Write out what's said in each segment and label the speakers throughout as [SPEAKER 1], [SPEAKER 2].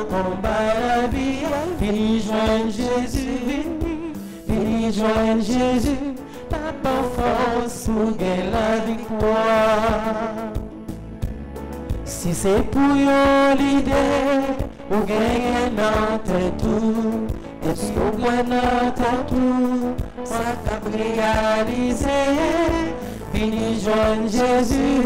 [SPEAKER 1] dans combat la vie. Vini joindre Jésus, vini joindre Jésus, la bonne force pour gagner la victoire. Si c'est pour yon l'idée, ou gagner dans tes tours, et si ou gagner dans tes tours, ça t'a réalisé. Vini joindre Jésus,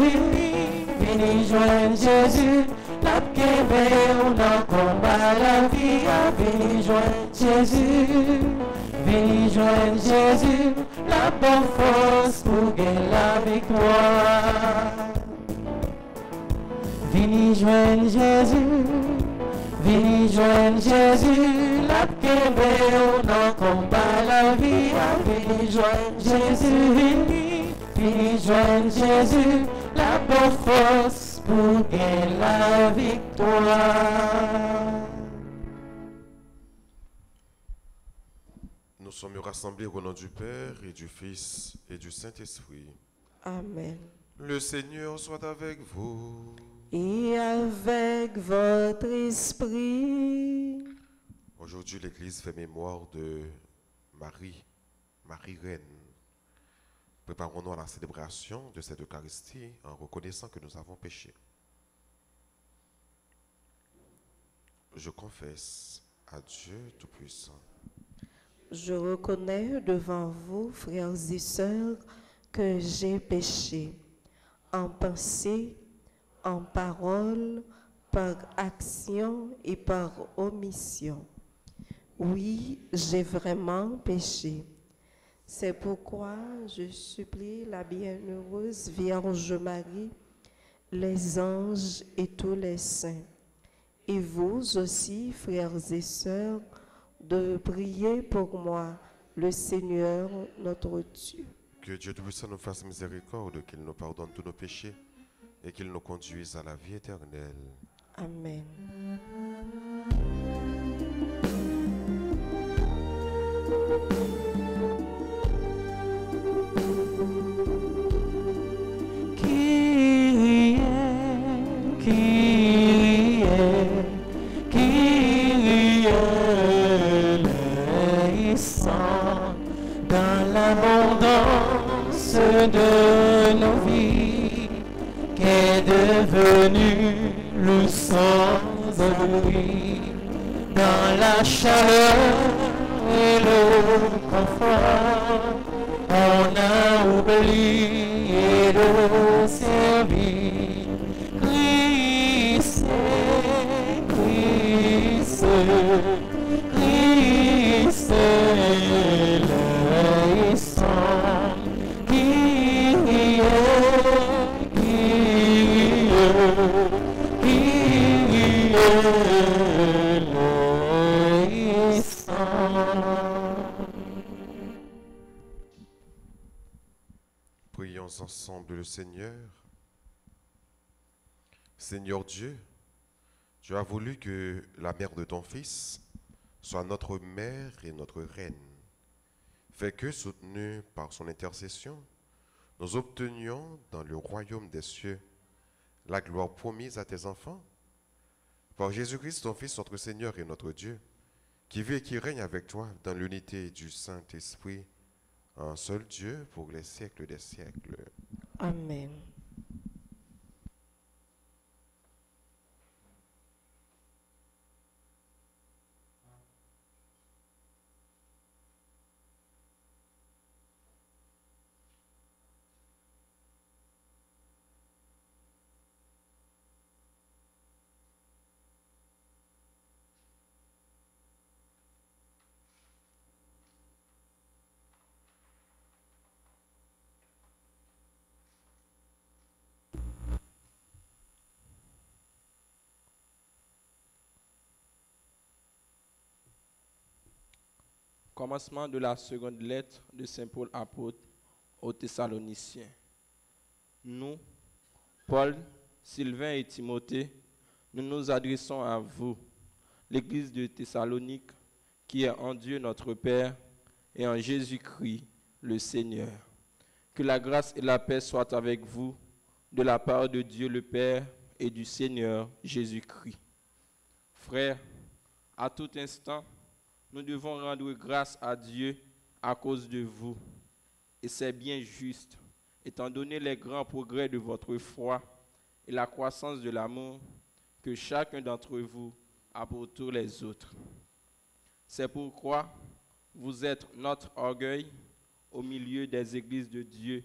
[SPEAKER 1] vini joindre Jésus, la kebe ou dans combat la vie. Vini joindre Jésus, vini joindre Jésus, la bonne force pour gagner la victoire. Vini joindre Jésus, vini joindre Jésus, la kebe ou dans combat la vie. Vini joindre Jésus, vini joindre Jésus, la bonne force pour gagner la victoire.
[SPEAKER 2] Nous sommes rassemblés au nom du Père et du Fils et du Saint-Esprit.
[SPEAKER 3] Amen.
[SPEAKER 2] Le Seigneur soit avec vous.
[SPEAKER 3] Et avec votre esprit.
[SPEAKER 2] Aujourd'hui, l'Église fait mémoire de Marie Reine. Préparons-nous à la célébration de cette Eucharistie en reconnaissant que nous avons péché. Je confesse à Dieu Tout-Puissant.
[SPEAKER 3] Je reconnais devant vous, frères et sœurs, que j'ai péché en pensée, en parole, par action et par omission. Oui, j'ai vraiment péché. C'est pourquoi je supplie la bienheureuse Vierge Marie, les anges et tous les saints, et vous aussi, frères et sœurs, de prier pour moi, le Seigneur notre Dieu.
[SPEAKER 2] Que Dieu Tout-Puissant nous fasse miséricorde, qu'il nous pardonne tous nos péchés et qu'il nous conduise à la vie éternelle.
[SPEAKER 3] Amen.
[SPEAKER 1] Kyrie, Kyrie, Kyrie eleison, dans l'abondance de nos vies, qu'est devenu le sans-abri, dans la chaleur et le confort, on a oublié de servir. Christ, Christ, Christ, le sang, Kyrie, Kyrie, Kyrie, le sang.
[SPEAKER 2] Prions ensemble le Seigneur. Seigneur Dieu, tu as voulu que la mère de ton Fils soit notre mère et notre reine. Fais que, soutenus par son intercession, nous obtenions dans le royaume des cieux la gloire promise à tes enfants. Par Jésus-Christ, ton Fils, notre Seigneur et notre Dieu, qui vit et qui règne avec toi dans l'unité du Saint-Esprit, un seul Dieu pour les siècles des siècles.
[SPEAKER 3] Amen.
[SPEAKER 4] Commencement de la seconde lettre de Saint Paul apôtre aux Thessaloniciens. Nous, Paul, Sylvain et Timothée, nous nous adressons à vous, l'Église de Thessalonique, qui est en Dieu notre Père et en Jésus-Christ le Seigneur. Que la grâce et la paix soient avec vous de la part de Dieu le Père et du Seigneur Jésus-Christ. Frères, à tout instant, nous devons rendre grâce à Dieu à cause de vous. Et c'est bien juste, étant donné les grands progrès de votre foi et la croissance de l'amour que chacun d'entre vous a pour tous les autres. C'est pourquoi vous êtes notre orgueil au milieu des églises de Dieu,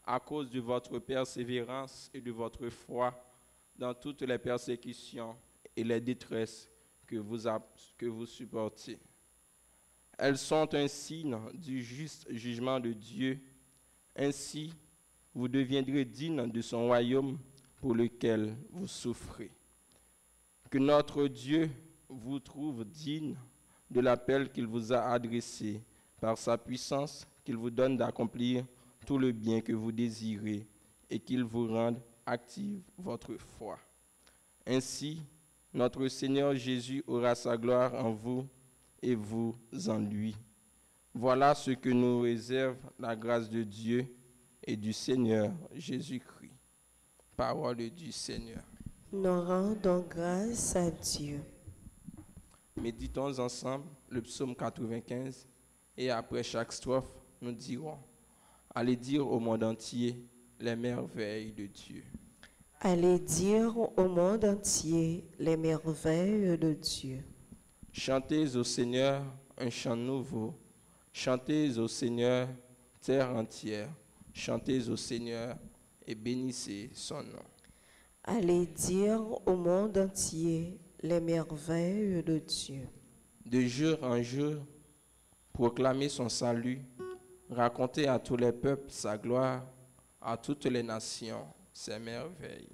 [SPEAKER 4] à cause de votre persévérance et de votre foi dans toutes les persécutions et les détresses que vous supportez. Elles sont un signe du juste jugement de Dieu. Ainsi, vous deviendrez dignes de son royaume pour lequel vous souffrez. Que notre Dieu vous trouve digne de l'appel qu'il vous a adressé par sa puissance, qu'il vous donne d'accomplir tout le bien que vous désirez et qu'il vous rende active votre foi. Ainsi, notre Seigneur Jésus aura sa gloire en vous et vous en lui. Voilà ce que nous réserve la grâce de Dieu et du Seigneur Jésus-Christ. Parole du Seigneur.
[SPEAKER 3] Nous rendons grâce à Dieu.
[SPEAKER 4] Méditons ensemble le psaume 95 et après chaque strophe, nous dirons: allez dire au monde entier les merveilles de Dieu.
[SPEAKER 3] Allez dire au monde entier les merveilles de Dieu.
[SPEAKER 4] Chantez au Seigneur un chant nouveau. Chantez au Seigneur, terre entière. Chantez au Seigneur et bénissez son nom.
[SPEAKER 3] Allez dire au monde entier les merveilles de Dieu.
[SPEAKER 4] De jour en jour, proclamez son salut. Racontez à tous les peuples sa gloire, à toutes les nations ses merveilles.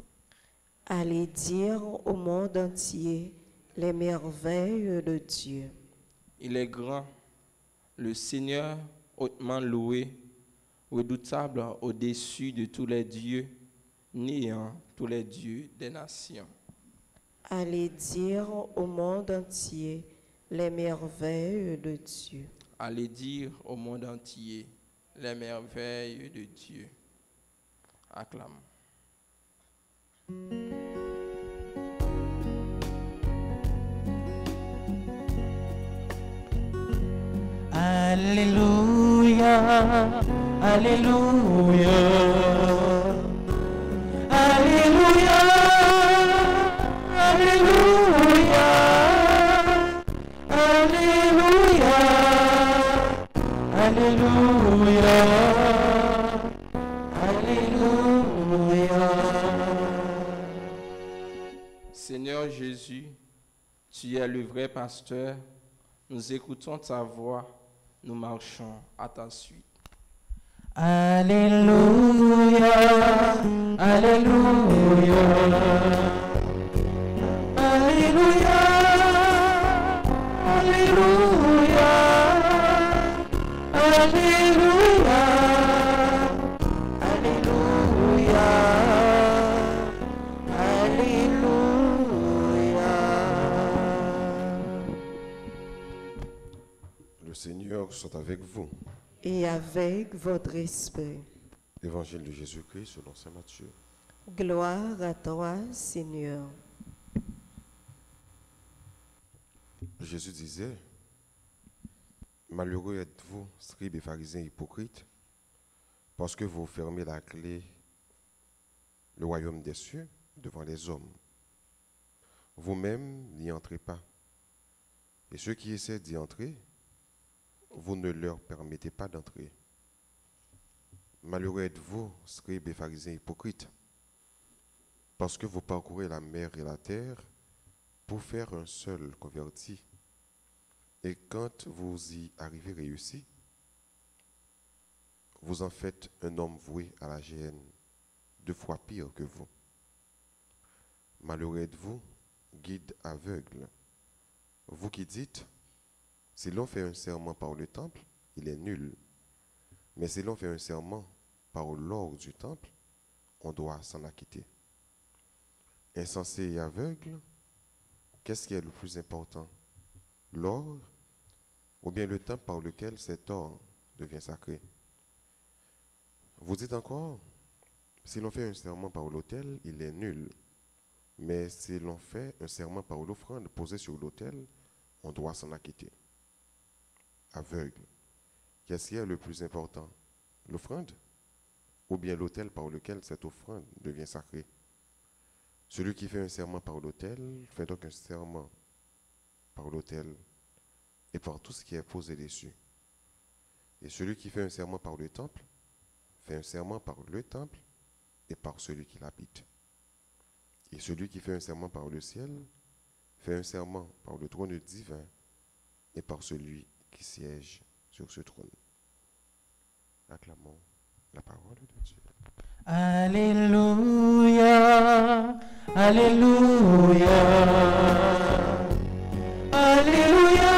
[SPEAKER 3] Allez dire au monde entier les merveilles de Dieu.
[SPEAKER 4] Il est grand, le Seigneur hautement loué, redoutable au-dessus de tous les dieux, néant tous les dieux des nations.
[SPEAKER 3] Allez dire au monde entier les merveilles de Dieu.
[SPEAKER 4] Allez dire au monde entier les merveilles de Dieu. Acclame.
[SPEAKER 1] Alléluia, Alléluia, Alléluia, Alléluia, Alléluia, Alléluia, Alléluia.
[SPEAKER 4] Seigneur Jésus, tu es le vrai pasteur. Nous écoutons ta voix, nous marchons à ta suite.
[SPEAKER 1] Alléluia, Alléluia, Alléluia, Alléluia, Alléluia, Alléluia, Alléluia.
[SPEAKER 2] Le Seigneur soit avec vous.
[SPEAKER 3] Et avec votre esprit.
[SPEAKER 2] Évangile de Jésus-Christ selon saint Matthieu.
[SPEAKER 3] Gloire à toi, Seigneur.
[SPEAKER 2] Jésus disait: malheureux êtes-vous, scribes et pharisiens hypocrites, parce que vous fermez la clé, le royaume des cieux, devant les hommes. Vous-même n'y entrez pas. Et ceux qui essaient d'y entrer, vous ne leur permettez pas d'entrer. Malheureux êtes-vous, scribes et pharisiens hypocrites, parce que vous parcourez la mer et la terre pour faire un seul converti. Et quand vous y arrivez réussi, vous en faites un homme voué à la géhenne, 2 fois pire que vous. Malheureux êtes-vous, guides aveugles, vous qui dites: si l'on fait un serment par le temple, il est nul. Mais si l'on fait un serment par l'or du temple, on doit s'en acquitter. Insensé et aveugle, qu'est-ce qui est le plus important? L'or ou bien le temple par lequel cet or devient sacré? Vous dites encore: si l'on fait un serment par l'autel, il est nul. Mais si l'on fait un serment par l'offrande posée sur l'autel, on doit s'en acquitter. Aveugle. Qu'est-ce qui est le plus important? L'offrande ou bien l'autel par lequel cette offrande devient sacrée? Celui qui fait un serment par l'autel fait donc un serment par l'autel et par tout ce qui est posé dessus. Et celui qui fait un serment par le temple fait un serment par le temple et par celui qui l'habite. Et celui qui fait un serment par le ciel fait un serment par le trône divin et par celui qui siège sur ce trône. Acclamons la parole de Dieu.
[SPEAKER 1] Alléluia, Alléluia, Alléluia,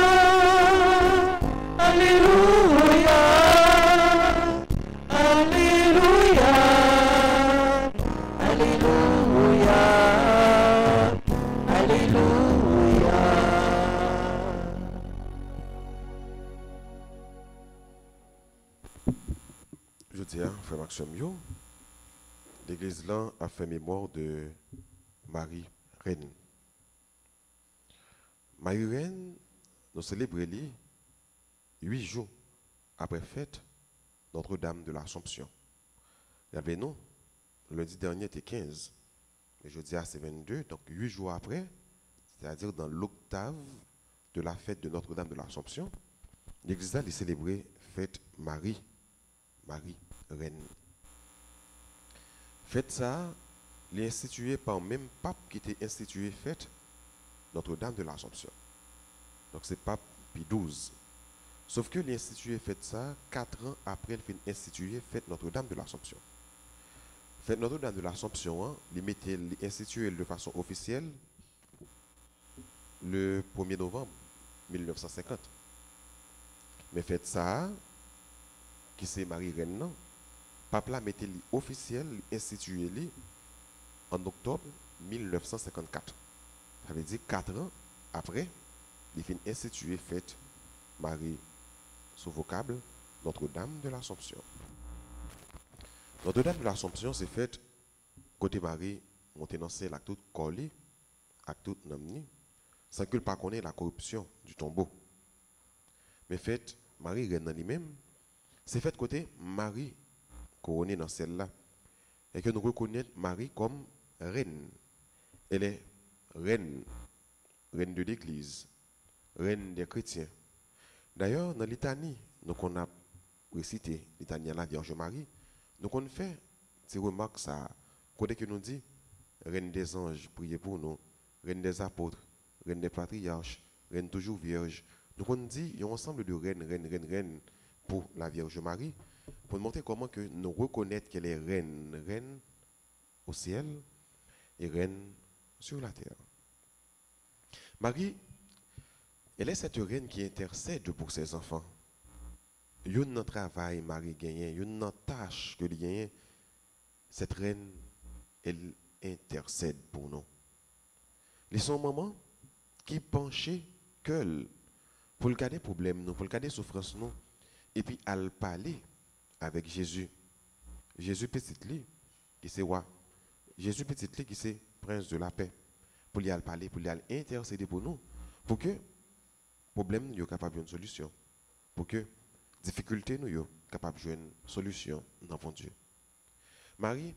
[SPEAKER 1] Alléluia, Alléluia, Alléluia, Alléluia.
[SPEAKER 2] Je dis, frère Maxime, l'église là a fait mémoire de Marie Reine. Marie Reine, nous célébrons 8 jours après fête Notre-Dame de l'Assomption. Rappelez-nous, lundi dernier était 15, mais jeudi c'est 22, donc 8 jours après, c'est-à-dire dans l'octave de la fête de Notre-Dame de l'Assomption, l'église a célébré fête Marie Reine. Fête ça, est instituée par le même pape qui était institué fête Notre-Dame de l'Assomption. Donc c'est pape Pie XII. Sauf que l'institué fête ça 4 ans après il fait instituer fête Notre-Dame de l'Assomption. Fête Notre-Dame de l'Assomption, il institué de façon officielle le 1er novembre 1950. Mais fête ça, qui c'est Marie Reine, non? Pape là mettait officiel, institué en octobre 1954. Ça veut dire 4 ans après, il fait instituer fête Marie sous vocable Notre-Dame de l'Assomption. Notre-Dame de l'Assomption, c'est fête côté Marie, monter dans ciel avec tout collé, avec tout namni, sans que le pas connaît la corruption du tombeau. Mais fête Marie Reine lui-même, c'est fête côté Marie couronnée dans celle-là. Et que nous reconnaissons Marie comme reine. Elle est reine de l'Église, reine des chrétiens. D'ailleurs, dans l'Itanie, nous on a récité l'Itanie à la Vierge Marie, nous on fait ces remarques ça, côté que nous dit reine des anges, priez pour nous, reine des apôtres, reine des patriarches, reine toujours vierge. Nous on dit il y a un ensemble de reines pour la Vierge Marie, pour montrer comment que nous reconnaître qu'elle est reine au ciel et reine sur la terre. Marie, elle est cette reine qui intercède pour ses enfants. Il y a un travail, Marie gagne, il y a une tâche que elle gagne. Cette reine, elle intercède pour nous. Les son maman qui penchait que pour le cas des problèmes, pour le cas des souffrances, nous, et puis elle parlait avec Jésus. Jésus petit lui, qui c'est roi. Jésus petit lui, qui c'est prince de la paix. Pour lui parler, pour lui intercéder pour nous, pour que problème nous capable une solution, pour que difficulté nous capable de une solution dans mon Dieu. Marie,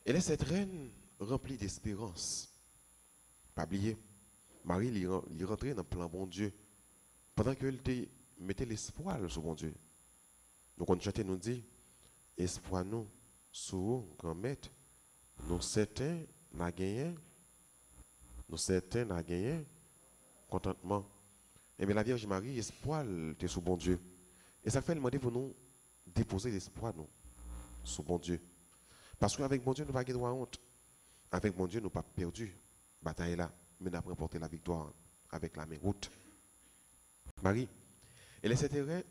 [SPEAKER 2] elle est cette reine remplie d'espérance. Pas oublier, Marie il rentrait dans le plan bon Dieu pendant qu'elle mettait l'espoir sur mon Dieu. Donc on chante nous dit espoir nous sur grand maître, nous certains n'a gagné, contentement. Et bien la Vierge Marie, espoir t'es sous bon Dieu. Et ça fait demander pour nous déposer l'espoir nous sous bon Dieu. Parce qu'avec bon Dieu, nous n'avons pas de honte. Avec bon Dieu, nous n'avons pas perdu. Bataille là, mais nous avons remporté la victoire avec la main haute. Marie, elle est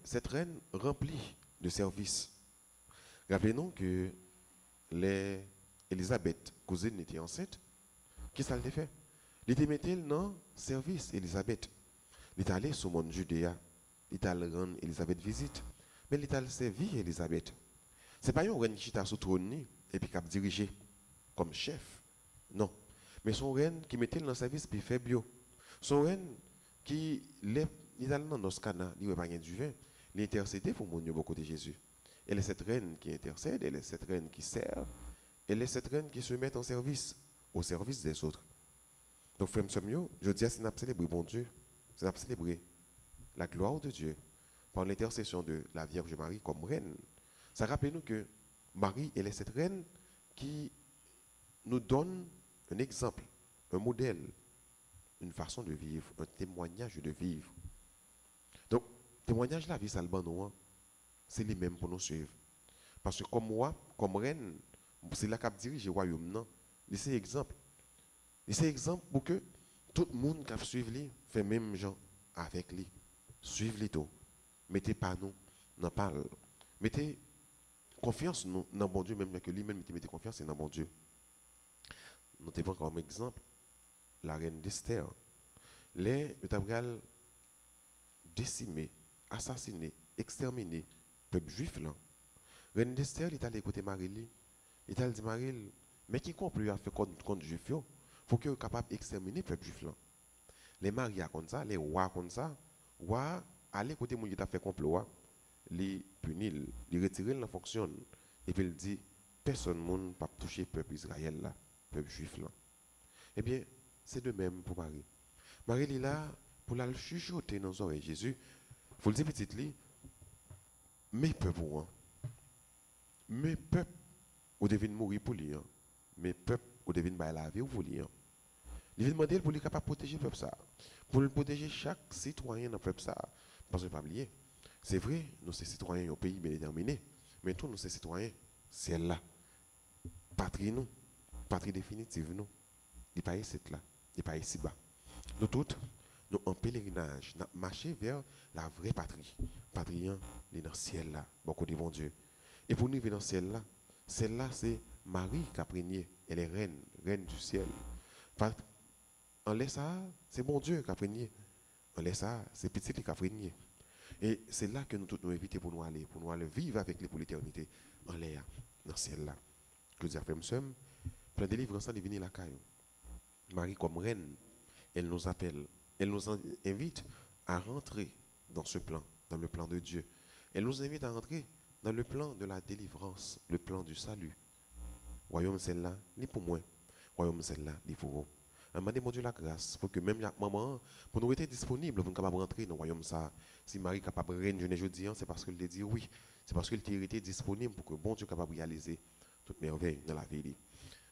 [SPEAKER 2] cette reine remplie de services. Rappelez-nous que Élisabeth, cousine, était enceinte. Qu'est-ce qu'elle a fait? Elle était mise dans service, Élisabeth. Elle est allée sur le monde Judéa. Elle est allée rendre Élisabeth visite. Mais elle est allée servir Élisabeth. Ce n'est pas une reine qui est sur le trône et puis qui a dirigé comme chef. Non. Mais son reine qui mettait dans le service puis fait bio. Son reine qui il allait dans nos canards, il n'y a pas du vin, il intercédait pour mon beaucoup de Jésus. Elle est cette reine qui intercède, elle est cette reine qui sert, elle est cette reine qui se met en service, au service des autres. Donc, frère Samuel, je dis à c'est célébrer bon Dieu, c'est célébrer la gloire de Dieu par l'intercession de la Vierge Marie comme reine. Ça rappelle nous que Marie, elle est cette reine qui nous donne un exemple, un modèle, une façon de vivre, un témoignage de vivre. Donc, témoignage de la vie, ça le bon, c'est les mêmes pour nous suivre. Parce que comme moi, comme reine, c'est là qu'elle dirige le royaume, non? C'est exemple. C'est exemple pour que tout le monde qui suit lui fait même gens avec lui. Suivez-les tout. Mettez pas nous, n'en parle. Mettez confiance nous, dans bon Dieu, même que lui-même mettez confiance dans bon Dieu. Nous avons comme exemple la reine d'Esther. Les Tabgal décimé, assassiné, exterminé le peuple juif là. Reine d'Esther, il est allé écouter Marie. Il est allé dire Marie, mais qui complot a fait contre juif il faut qu'il soit capable d'exterminer le peuple juif là. Les mariés comme ça, les rois comme ça, rois aller écouter mon qui a fait complot, les punir, les retirer la fonction et puis il dit personne ne peut toucher le peuple Israël là, le peuple juif là. Eh bien, c'est de même pour Marie. Marie est là pour la chuchoter dans les oreilles Jésus. Il faut le dire petit li, mes peuples, mes peuples, vous devez mourir pour lui. Mes peuples, vous devez bailler la vie pour lui. Il veut demander pour lui capable protéger le peuple ça, pour le protéger chaque citoyen dans le peuple ça. Parce que pas oublier, c'est vrai, nous sommes citoyens au pays bien déterminé, mais tous nous sommes citoyens, c'est là, patrie nous, patrie définitive nous. Il n'est pas ici là, il n'est pas ici bas. Nous tous, nous en pèlerinage, nous marchons vers la vraie patrie. Patrie, il est dans le ciel là, beaucoup de bon Dieu. Et pour nous vivre dans le ciel là, celle-là c'est Marie qui a prégné, elle est reine, reine du ciel. En laisse ça, c'est bon Dieu qui a prégné. En laisse ça, c'est petit qui a prégné. Et c'est là que nous tous nous invitons pour nous aller vivre avec lui pour l'éternité. En l'air, dans le ciel là. Que Dieu a fait, monsieur, plein de livres ensemble, il vient la caille. Marie comme reine, elle nous appelle, elle nous invite à rentrer dans ce plan, dans le plan de Dieu. Elle nous invite à rentrer dans le plan de la délivrance, le plan du salut. Royaume celle-là, ni pour moi. Royaume celle-là, ni pour vous. Demandez mon Dieu la grâce pour que même la maman, pour nous être disponible, pour nous capable rentrer dans le royaume ça. Si Marie est capable de régner jeudi, c'est parce qu'elle a dit oui. C'est parce qu'elle était disponible pour que bon Dieu soit capable de réaliser toute merveille dans la vie.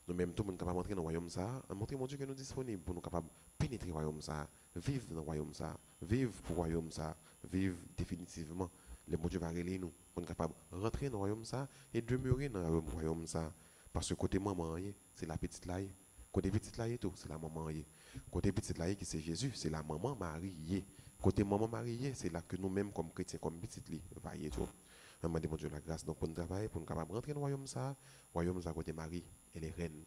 [SPEAKER 2] Nous même tout le monde capable d'entrer dans le royaume ça, montrer mon Dieu que nous sommes disponibles pour nous capables de pénétrer le royaume ça, vivre dans le royaume ça, vivre pour le royaume ça, vivre définitivement. Le bon Dieu va révéler nous pour nous capables de rentrer dans le royaume ça et demeurer dans le royaume ça. Parce que côté maman, c'est la petite là. Côté petite là, c'est la maman. Côté petite là, qui c'est Jésus, c'est la maman Marie. Côté maman Marie, c'est là que nous-mêmes, comme chrétiens, comme petite là, vaillons tout. Demandez mon Dieu la grâce donc pour nous travailler, pour nous capables de rentrer dans le royaume ça côté Marie, elle est reine.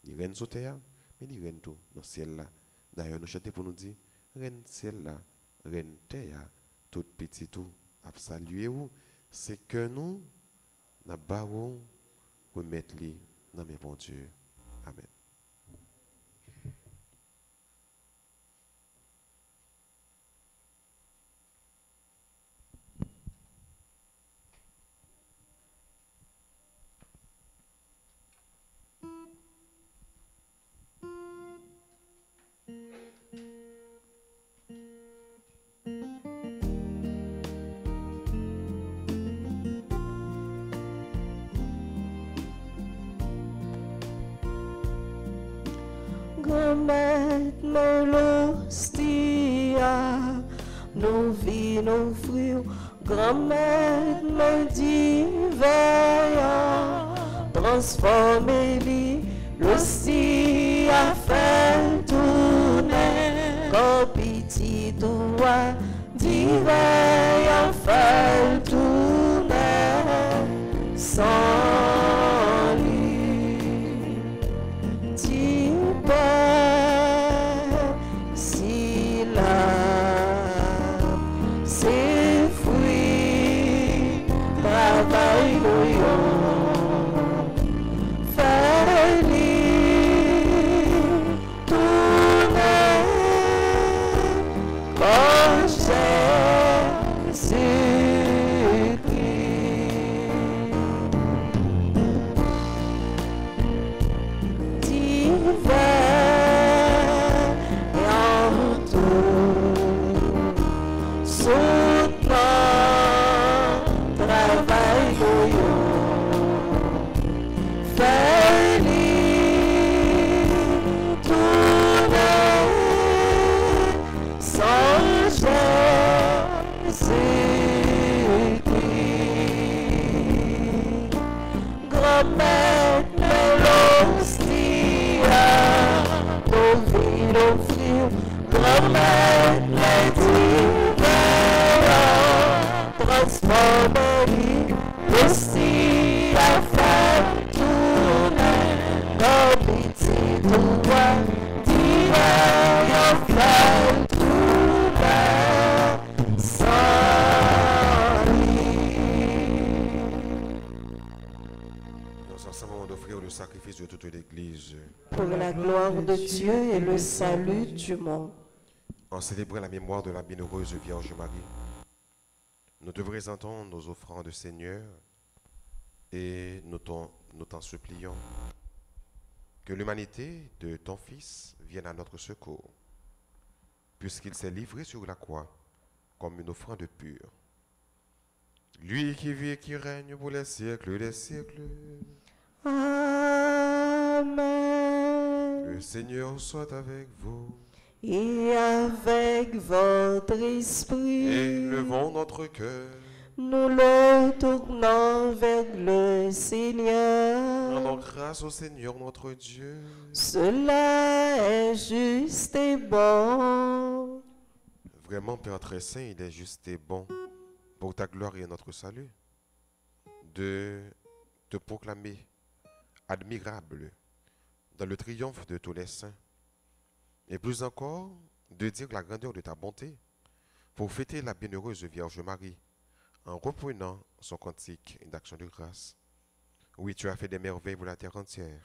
[SPEAKER 2] Elle est reine sur terre, mais elle est reine tout dans le ciel là. D'ailleurs, nous chantons pour nous dire, reine ciel là, reine terre, tout petit tout, à saluer vous, c'est que nous, nous barons pour mettre les dans mes bons Dieu. Amen.
[SPEAKER 3] Maintenant l'hostia, nos vies, nos fruits, grand-mère divin, transformez-les, l'hostia fait tourner, comme petit doigt divin, fait tourner, sans lui, tu peux. Salut du monde.
[SPEAKER 2] En célébrant la mémoire de la bienheureuse Vierge Marie, nous te présentons nos offrandes, Seigneur, et nous t'en supplions que l'humanité de ton Fils vienne à notre secours, puisqu'il s'est livré sur la croix comme une offrande pure. Lui qui vit et qui règne pour les siècles des siècles.
[SPEAKER 3] Amen.
[SPEAKER 2] Le Seigneur soit avec vous.
[SPEAKER 3] Et avec votre esprit.
[SPEAKER 2] Élevons notre cœur.
[SPEAKER 3] Nous le tournons vers le Seigneur.
[SPEAKER 2] Rendons grâce au Seigneur notre Dieu.
[SPEAKER 3] Cela est juste et bon.
[SPEAKER 2] Vraiment, Père très saint, il est juste et bon pour ta gloire et notre salut de te proclamer admirable dans le triomphe de tous les saints, et plus encore de dire la grandeur de ta bonté pour fêter la bienheureuse Vierge Marie en reprenant son cantique d'action de grâce. Oui, tu as fait des merveilles pour la terre entière,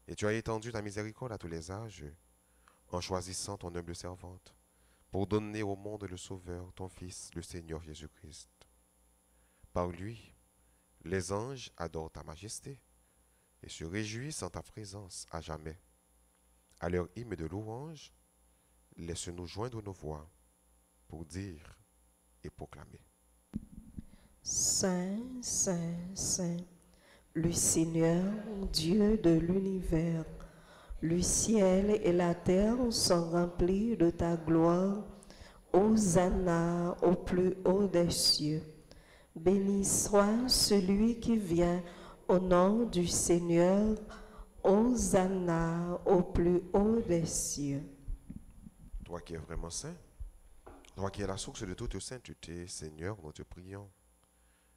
[SPEAKER 2] et tu as étendu ta miséricorde à tous les âges en choisissant ton humble servante pour donner au monde le Sauveur, ton Fils, le Seigneur Jésus-Christ. Par lui, les anges adorent ta majesté et se réjouissent en ta présence à jamais. À leur hymne de louange, laisse-nous joindre nos voix pour dire et proclamer.
[SPEAKER 3] Saint, Saint, Saint, le Seigneur, Dieu de l'univers, le ciel et la terre sont remplis de ta gloire. Hosanna au plus haut des cieux. Béni soit celui qui vient au nom du Seigneur. Hosanna au plus haut des cieux.
[SPEAKER 2] Toi qui es vraiment saint, toi qui es la source de toute sainteté, Seigneur, nous te prions.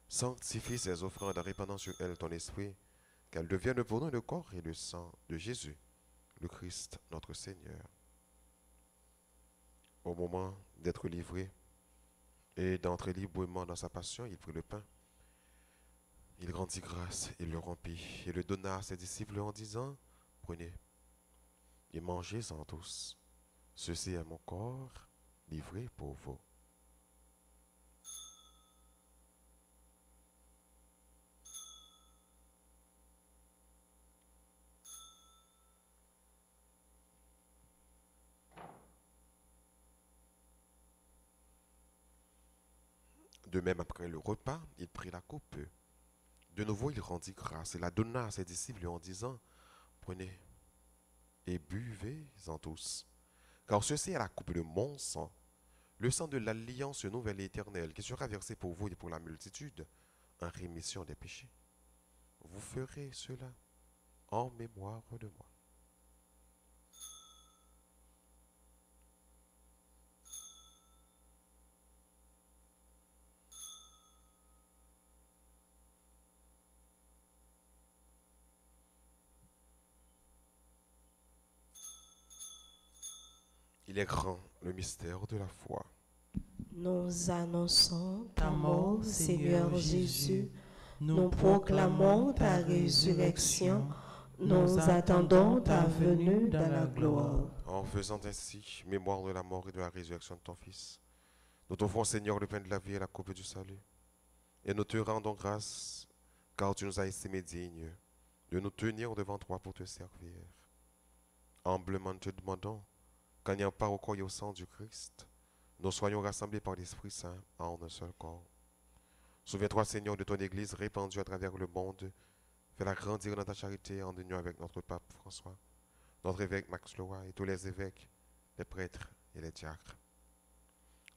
[SPEAKER 2] Sanctifie ces offrandes en répandant sur elles ton esprit, qu'elles deviennent pour nous le corps et le sang de Jésus, le Christ, notre Seigneur. Au moment d'être livré et d'entrer librement dans sa passion, il prit le pain. Il rendit grâce, il le rompit et le donna à ses disciples en disant, « Prenez et mangez-en tous. Ceci est mon corps livré pour vous. » De même, après le repas, il prit la coupe. De nouveau, il rendit grâce et la donna à ses disciples en disant, « Prenez et buvez-en tous, car ceci est la coupe de mon sang, le sang de l'alliance nouvelle et éternelle, qui sera versé pour vous et pour la multitude en rémission des péchés. Vous ferez cela en mémoire de moi. » Il est grand, le mystère de la foi.
[SPEAKER 3] Nous annonçons ta mort, Seigneur Jésus. Nous proclamons ta résurrection. Nous attendons ta venue dans la gloire.
[SPEAKER 2] En faisant ainsi mémoire de la mort et de la résurrection de ton Fils, Nous t'offrons, Seigneur, le pain de la vie et la coupe du salut. Et nous te rendons grâce, car tu nous as estimés dignes de nous tenir devant toi pour te servir. Humblement, nous te demandons qu'en ayant part au corps et au sang du Christ, nous soyons rassemblés par l'Esprit Saint en un seul corps. Souviens-toi, Seigneur, de ton Église répandue à travers le monde. Fais-la grandir dans ta charité en union avec notre pape François, notre évêque Max Loa et tous les évêques, les prêtres et les diacres.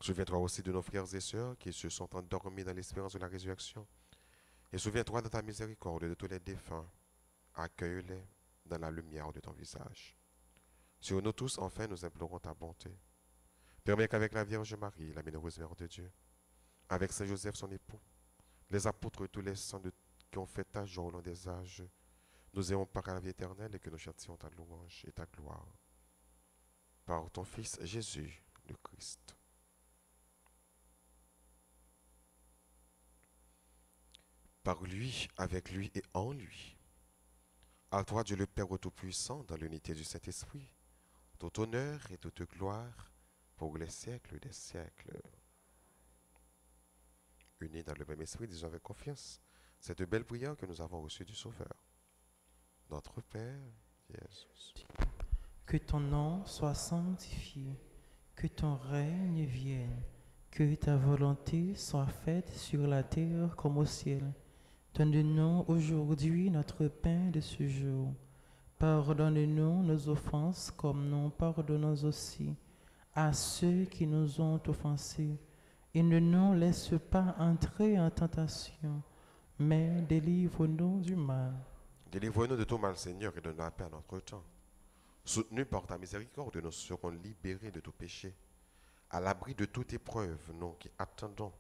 [SPEAKER 2] Souviens-toi aussi de nos frères et sœurs qui se sont endormis dans l'espérance de la résurrection. Et souviens-toi de ta miséricorde de tous les défunts. Accueille-les dans la lumière de ton visage. Sur nous tous, enfin, nous implorons ta bonté. Permets qu'avec la Vierge Marie, la bienheureuse Mère de Dieu, avec Saint Joseph, son époux, les apôtres et tous les saints qui ont fait ta joie au long des âges, nous ayons part à la vie éternelle et que nous chantions ta louange et ta gloire. Par ton Fils Jésus, le Christ. Par lui, avec lui et en lui. À toi, Dieu le Père Tout-Puissant, dans l'unité du Saint-Esprit, tout honneur et toute gloire pour les siècles des siècles. Unis dans le même esprit, disons avec confiance cette belle prière que nous avons reçue du Sauveur. Notre Père, Jésus.
[SPEAKER 1] Que ton nom soit sanctifié, que ton règne vienne, que ta volonté soit faite sur la terre comme au ciel. Donne-nous aujourd'hui notre pain de ce jour. Pardonne-nous nos offenses comme nous pardonnons aussi à ceux qui nous ont offensés. Et ne nous laisse pas entrer en tentation, mais délivre-nous du mal.
[SPEAKER 2] Délivre-nous de tout mal, Seigneur, et donne la paix à notre temps. Soutenus par ta miséricorde, nous serons libérés de tout péché. À l'abri de toute épreuve, nous qui attendons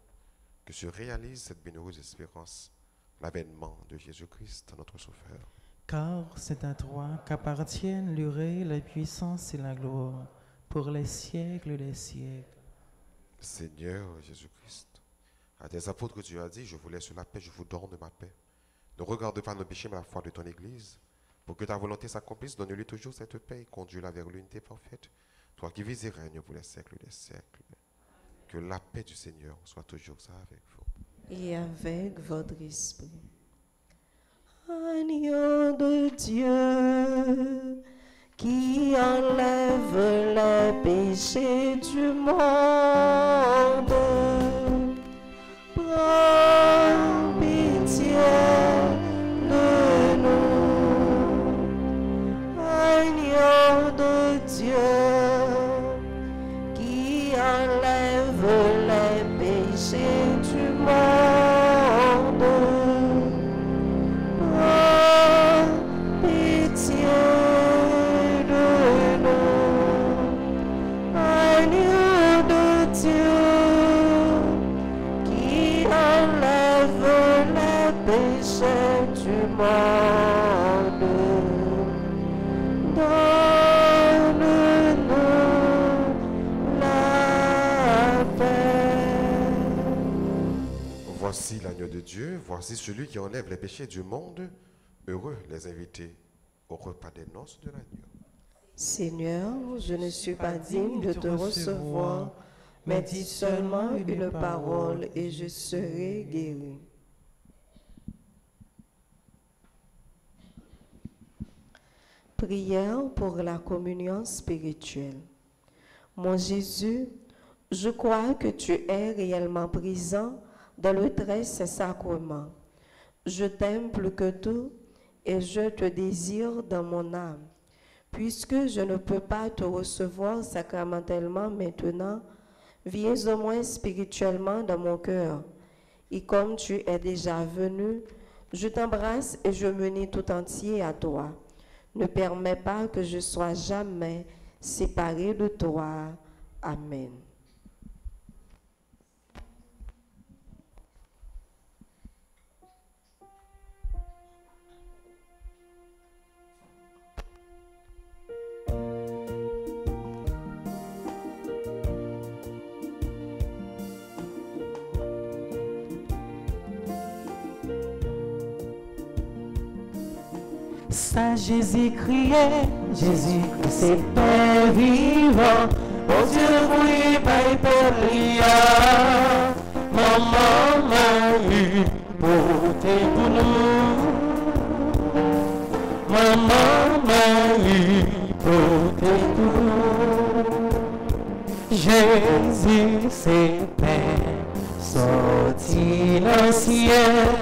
[SPEAKER 2] que se réalise cette bienheureuse espérance, l'avènement de Jésus-Christ, notre Sauveur.
[SPEAKER 1] Car c'est à toi qu'appartiennent le règne, la puissance et la gloire, pour les siècles des siècles.
[SPEAKER 2] Seigneur Jésus-Christ, à tes apôtres tu as dit, je vous laisse la paix, je vous donne ma paix. Ne regarde pas nos péchés, mais la foi de ton Église. Pour que ta volonté s'accomplisse, donne-lui toujours cette paix et conduis-la vers l'unité parfaite. Toi qui vis et règnes pour les siècles des siècles. Que la paix du Seigneur soit toujours avec vous.
[SPEAKER 3] Et avec votre esprit. Agneau de Dieu, qui enlève les péchés du monde, prends pitié de nous. Agneau de Dieu, qui enlève les péchés du monde, prends pitié de nous. Agneau de Dieu, qui enlève les péchés du monde, donne-nous la paix.
[SPEAKER 2] Voici l'agneau de Dieu, voici celui qui enlève les péchés du monde. Heureux les invités au repas des noces de l'agneau.
[SPEAKER 3] Seigneur, je ne suis pas digne de te recevoir, mais dis seulement une parole et je serai guéri. Prière pour la communion spirituelle. Mon Jésus, je crois que tu es réellement présent dans le très saint sacrement. Je t'aime plus que tout et je te désire dans mon âme. Puisque je ne peux pas te recevoir sacramentellement maintenant, viens au moins spirituellement dans mon cœur. Et comme tu es déjà venu, je t'embrasse et je m'unis tout entier à toi. Ne permets pas que je sois jamais séparé de toi. Amen.
[SPEAKER 1] Ça Jésus criait, Jésus c'est Père vivant, Bon Dieu, oui, Père, Maman Marie, portez pour nous. Maman Marie, portez pour nous. Jésus, c'est Père, sorti dans le ciel.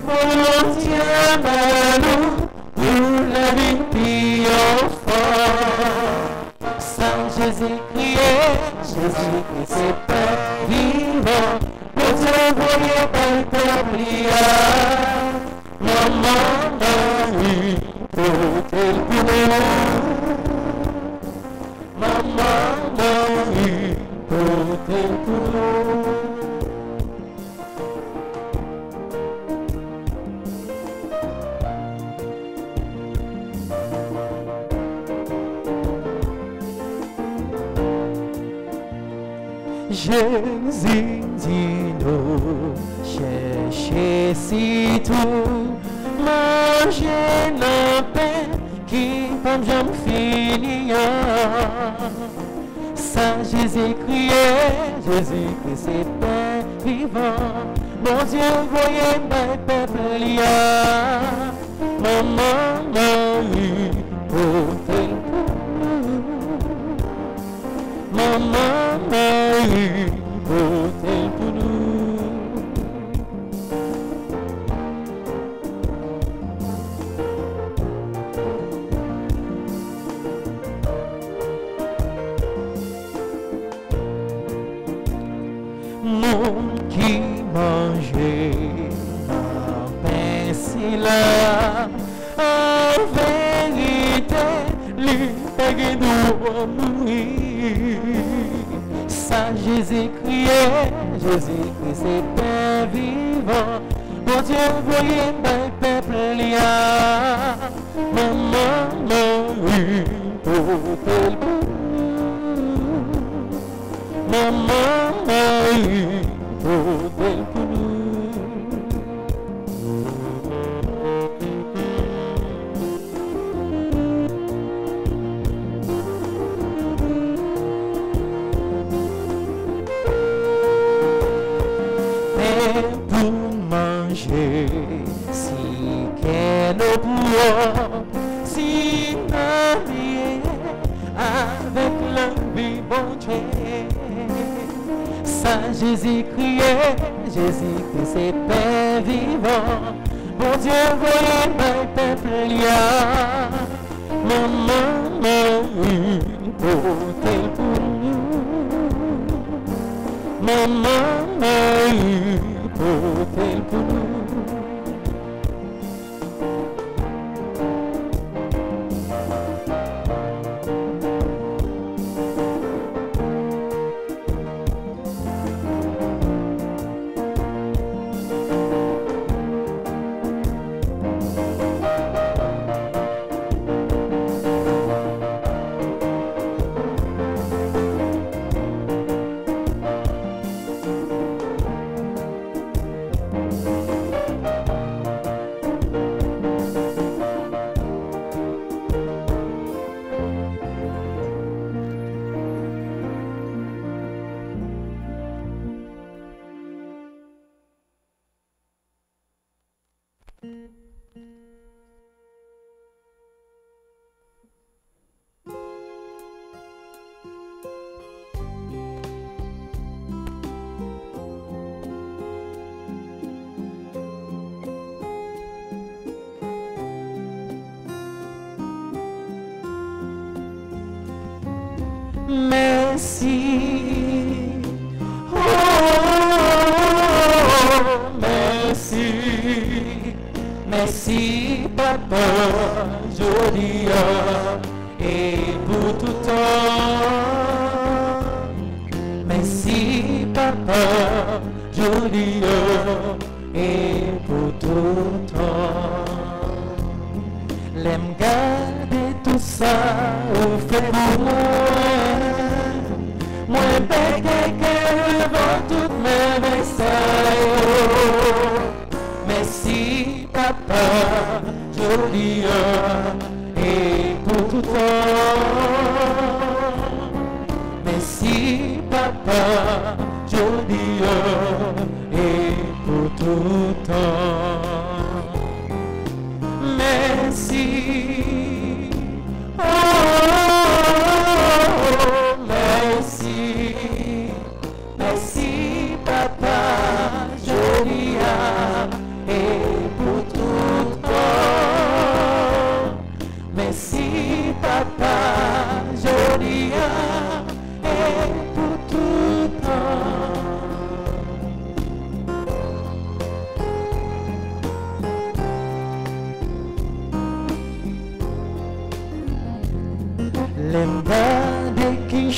[SPEAKER 1] Mon Dieu, nous, pour la vie puis enfant. Saint Jésus criait, Jésus-Christ c'est Père vivant. Mon Dieu, voyez par le peuple, Maman Marie, portez pour nous. Maman Marie, portez pour nous. Jésus dit nous, cherchez si tout, mangez la paix qui pas jamais finir. Saint Jésus criait, Jésus-Christ c'est Père vivant. Mon Dieu, voyez mon peuple lié. Maman Marie, portez pour nous. Maman Marie, portez pour nous. Monde qui mangeait ma pain si là, en vérité, lui doit mourir. Saint Jésus criait, Jésus-Christ c'est Père vivant. Mon Dieu, voyez mon peuple lié. Maman Marie, portez pour nous. Maman Marie, portez pour nous. Si qu'elle nous pourra, si marié avec l'envie bon Dieu. Saint Jésus criait, Jésus-Christ c'est Père vivant. Bon Dieu, voyez mon peuple lié. Maman Marie, portez pour nous. Maman Marie, portez pour nous. Merci, oh, merci, merci Papa joli et pour tout temps. Merci Papa joli et pour tout temps. L'aime garder tout ça au fait pour moi. Moi, quelqu'un devant toutes mes messages. Merci, Papa, joli et pour tout temps.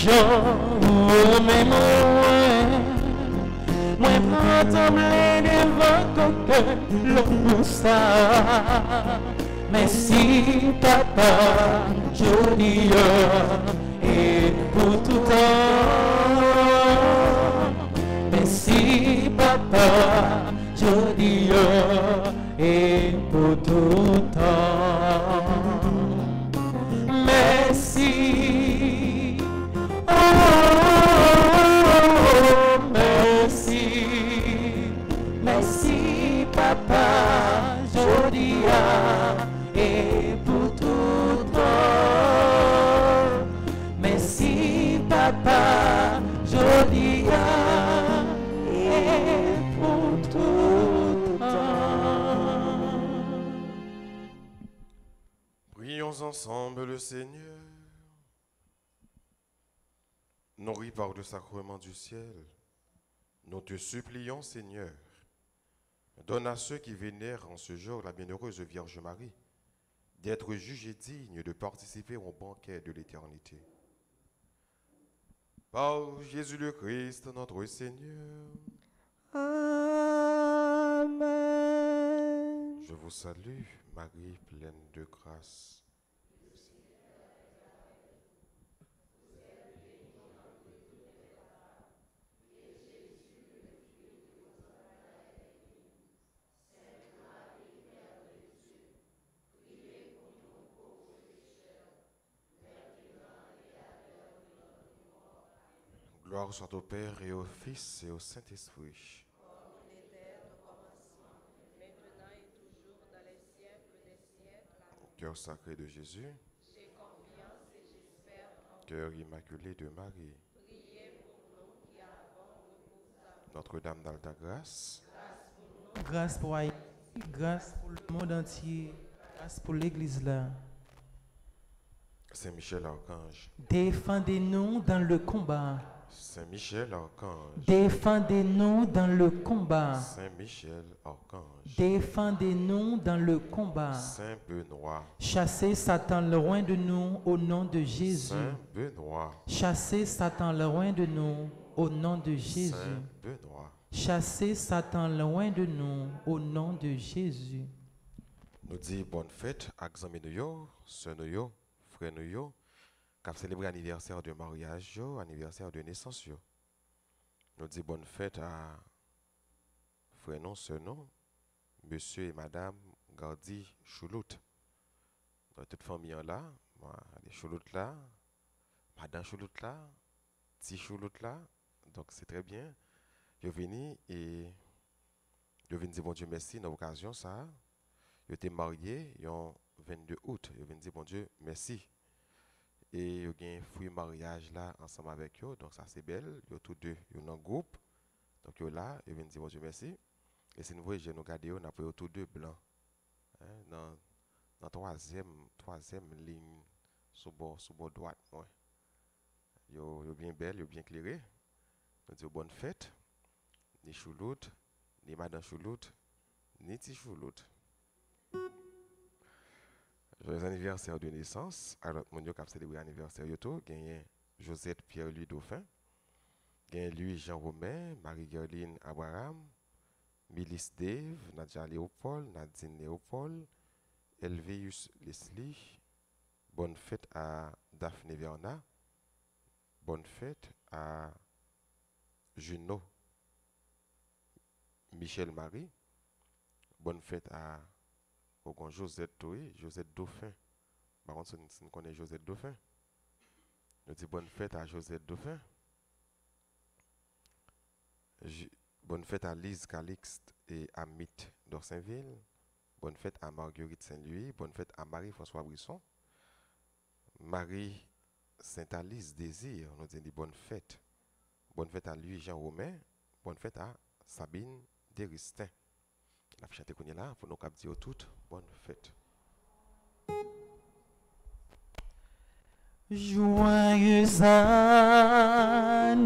[SPEAKER 1] jour même moi prends trembler devant ton cœur le ça. Merci papa, joli et pour tout temps. Merci papa, joli et pour tout temps. Merci, oh, merci, merci papa, joli et pour tout temps. Merci papa, joli et pour tout temps.
[SPEAKER 2] Prions ensemble le Seigneur. Nourris par le sacrement du ciel, nous te supplions, Seigneur, donne à ceux qui vénèrent en ce jour la bienheureuse Vierge Marie d'être jugés dignes de participer au banquet de l'éternité. Par Jésus le Christ, notre Seigneur.
[SPEAKER 3] Amen.
[SPEAKER 2] Je vous salue, Marie, pleine de grâce. Gloire soit au Père et au Fils et au Saint-Esprit.
[SPEAKER 3] Comme il était au commencement, maintenant et toujours dans les siècles des siècles.
[SPEAKER 2] Cœur sacré de Jésus,
[SPEAKER 3] J'ai confiance et j'espère en
[SPEAKER 2] cœur immaculé de Marie,
[SPEAKER 3] prier pour nous qui avons recours à vous.
[SPEAKER 2] Notre-Dame d'Alta Grâce,
[SPEAKER 1] Grâce pour Haïti, grâce pour le monde entier, grâce pour l'église là.
[SPEAKER 2] Saint-Michel Archange,
[SPEAKER 1] Défendez-nous dans le combat.
[SPEAKER 2] Saint-Michel Archange,
[SPEAKER 1] Défendez-nous dans le combat.
[SPEAKER 2] Saint-Michel Archange,
[SPEAKER 1] Défendez-nous dans le combat.
[SPEAKER 2] Saint-Benoît,
[SPEAKER 1] Chassez Satan loin de nous au nom de Jésus.
[SPEAKER 2] Saint-Benoît,
[SPEAKER 1] Chassez Satan loin de nous au nom de Jésus.
[SPEAKER 2] Saint-Benoît.
[SPEAKER 1] Chassez Satan loin de nous au nom de Jésus.
[SPEAKER 2] Nous disons bonne fête à Xamen Yo, sœur Yo, frère Yo, qui a célébré l'anniversaire de mariage, anniversaire de naissance. Yo. Nous disons bonne fête à frère non, sœur non, monsieur et madame Gardi Choulout. Dans toute famille là, les Choulout là, madame Choulout là, petit Choulout là, donc c'est très bien. Je venu et je viens dire bon Dieu merci dans l'occasion ça. Je été marié le 22 août. Je viens dire bon Dieu merci. Et je gagne fruit mariage là ensemble avec eux, donc ça c'est belle. Yo tous deux, yo dans groupe. Donc yo là, je viens dire bon Dieu merci. Et si nous voyons je nous garder on a pris tous deux blancs. Hein, dans troisième ligne sous bord droite ouais. Yo bien belle, yo bien éclairé. Nous disons bonne fête. Ni Choulout, ni madame Choulout, ni petit Choulout. Joyeux anniversaire de naissance. Alors, mon Dieu, qui a célébré l'anniversaire, gagné Josette Pierre-Louis Dauphin, gagné Louis Jean Romain, Marie-Gerline Abraham, Milice Dave, Nadia Léopold, Nadine Léopold, Elveus Leslie. Bonne fête à Daphné Verna. Bonne fête à Juno Michel Marie. Bonne fête à Josette Toé, Josette Dauphin. Par contre, si nous connaissons Josette Dauphin, nous disons bonne fête à Josette Dauphin. Bonne fête à Lise Calixte et à Amit d'Orsainville. Bonne fête à Marguerite Saint-Louis. Bonne fête à Marie-François Brisson. Marie Saint-Alice Désir, nous disons bonne fête. Bonne fête à Louis Jean Romain. Bonne fête à Sabine Deristin. La chanté qu'on est là pour nous capter toutes. Bonne fête.
[SPEAKER 1] Joyeux anniversaire,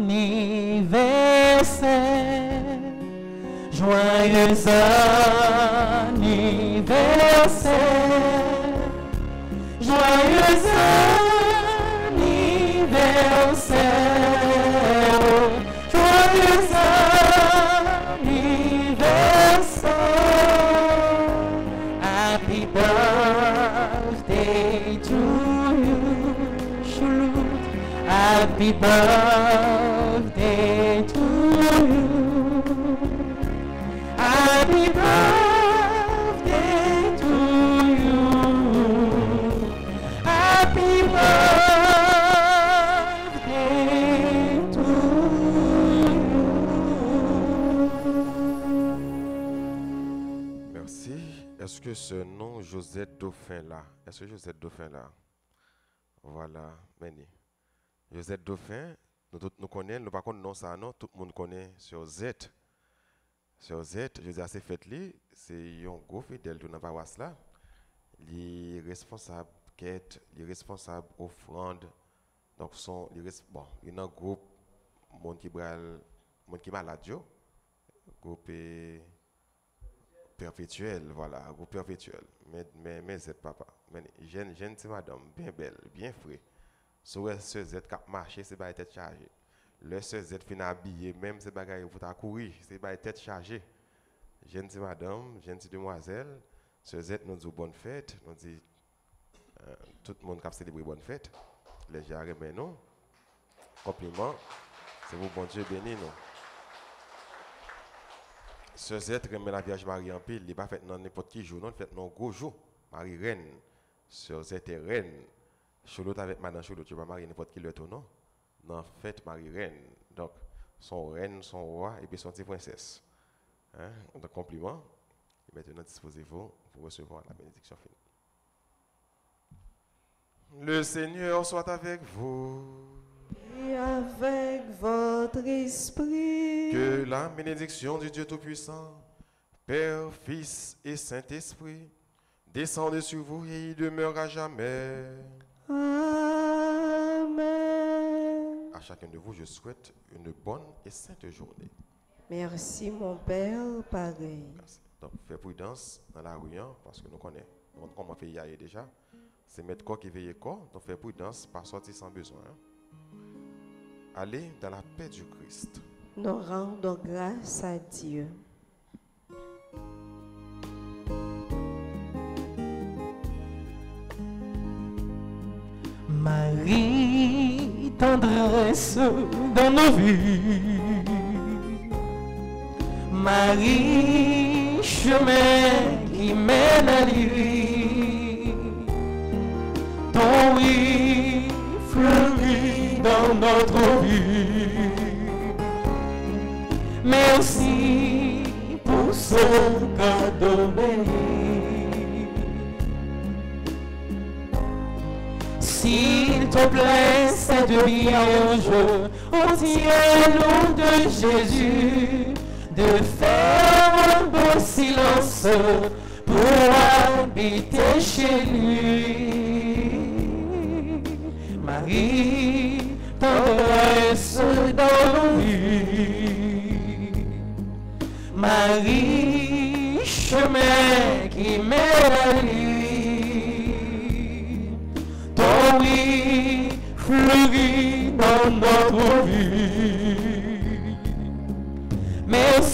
[SPEAKER 1] joyeux anniversaire, joyeux anniversaire. joyeux anniversaire. Happy birthday to you, Choulout. Happy birthday to you. Happy birthday to you. Happy birthday to you.
[SPEAKER 2] Merci. Est-ce que ce nom Josette Dauphin là, est-ce que Josette Dauphin là? Voilà, Meni. Josette Dauphin, nous tous nous connaissons, nous par contre non ça non, tout le monde connaît sur Z. Sur Z, je dis assez fait li, c'est un gros fidèle de la paroisse là. Les responsables quête, les responsables offrande. Donc sont les bon, il y a un groupe monde qui malade yo, groupe perpétuel, voilà, groupe perpétuel. Mais Z papa, mais jeune petite madame bien belle, bien frais. So ce Z qui marché, c'est pas tête chargée. Le ce Z fin habillé, même ces bagages pour ta courir, c'est pas tête chargée. Jeune petite madame, jeune petite demoiselle, ce Z nous dit bonne fête, nous dit tout le monde qui a célébré bonne fête. Les gens remettent nous. Compliment. C'est vous, bon Dieu, béni nous. Ce Z remet la Vierge Marie en pile, il n'est pas fait dans n'importe qui jour, non, il fait dans un gros jour. Marie reine. Ce Z est reine. Choulout avec Madame Choulout, tu vas marier n'importe qui le non. Non, fête Marie reine. Donc, son reine, son roi, et puis son petite princesse. Hein? Donc, compliment. Et maintenant, disposez-vous pour recevoir la bénédiction finale. Le Seigneur soit avec vous.
[SPEAKER 3] Et avec votre esprit.
[SPEAKER 2] Que la bénédiction du Dieu Tout-Puissant, Père, Fils et Saint-Esprit, descende sur vous et y demeure à jamais.
[SPEAKER 3] Amen.
[SPEAKER 2] À chacun de vous, je souhaite une bonne et sainte journée.
[SPEAKER 3] Merci mon Père, pareil.
[SPEAKER 2] Merci. Donc, faites prudence dans la rue, hein, parce que nous connaissons. On m'a fait y aller déjà. C'est mettre corps qui veille corps, donc faites prudence, pas sortir sans besoin. Hein. Allez dans la paix du Christ.
[SPEAKER 3] Nous rendons grâce à Dieu.
[SPEAKER 1] Marie, tendresse dans nos vies. Marie, chemin qui mène à lui. Ton oui fleurit dans notre vie. Merci pour ce cadeau béni. S'il te plaît, cette Vierge, obtiens-nous de Jésus de faire un beau silence pour habiter chez lui. Marie, tendresse dans nos vies. Marie, chemin qui mène à lui. Ton oui fleurit dans notre vie. Merci